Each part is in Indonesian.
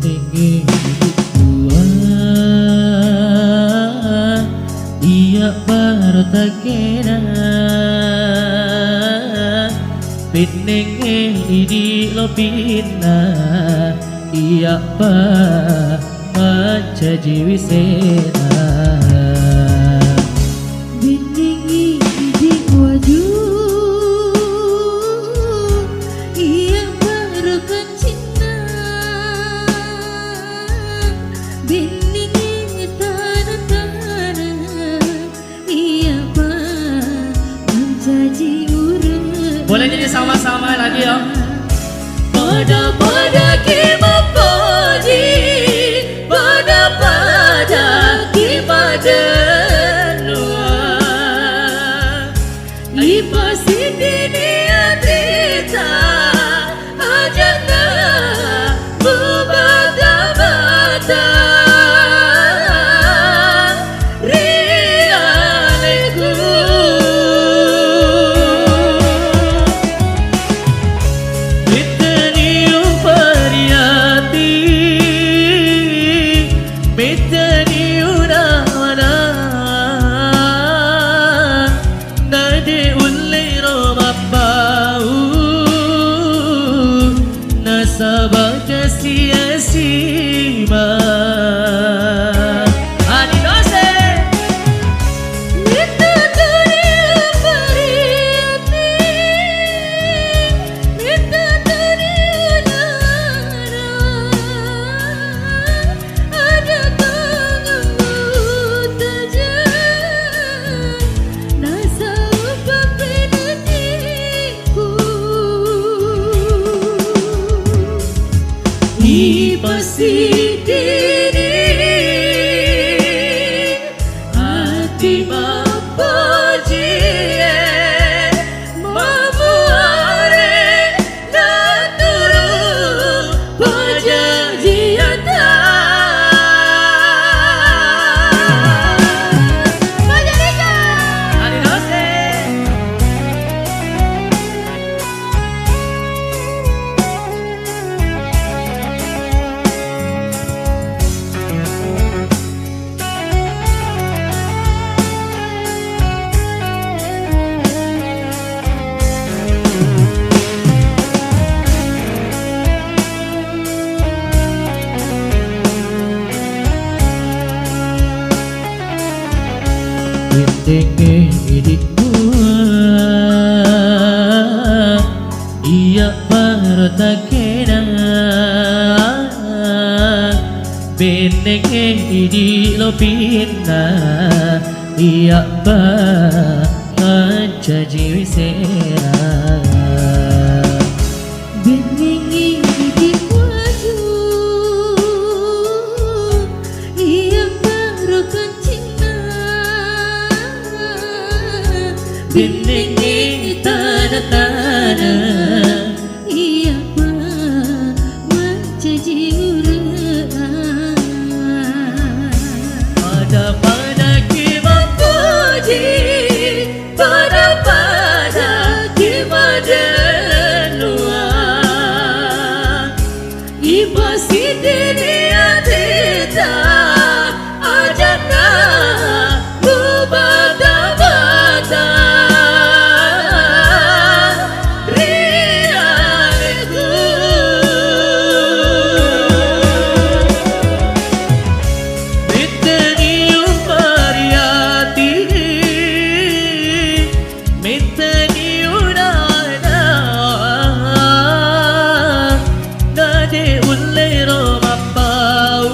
Benenge hidupku iya baru tak kena Benenge idi lo pina iya pa maca jiwi sena Benenge idi waju iya baru kan cinta Benenge tanah-tanah iya pa menjanji urang boleh jadi sama-sama lagi ya. Pada kimapoji pada kimadenua Ipasi dunia cerita ajana bubata-bata Rialeku Sabang sia-sia Adi Dose Itu dunia variati Itu dunia nara Ada tanganmu tajam Nasa upah penantiku Ipasi diri hati mapajie mamuare naturu pajanjiata Pajarika Adi Dose Benenge hidupku iya baru tak kena Benenge idi lo pina iya ba maca jiwi sena Benenge di waju iya baru kan cinta Benenge tanah-tanah iya pa menjanji urang pada kimapoji pada kimadenua Ipasi dunia cerita ajana bubata-bata Rialeku Miteniu variati Miteniu nana Nade ullero mapau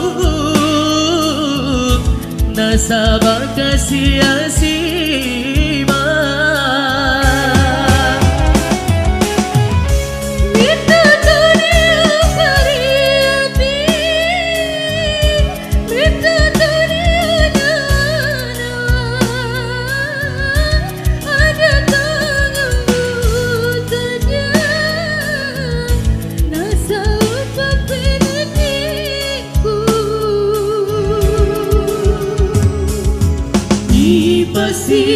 Nasabang sia-sia Itu dunia variati Itu dunia nana Ada tanganmu tajam Nasa upah penantiku Ipasi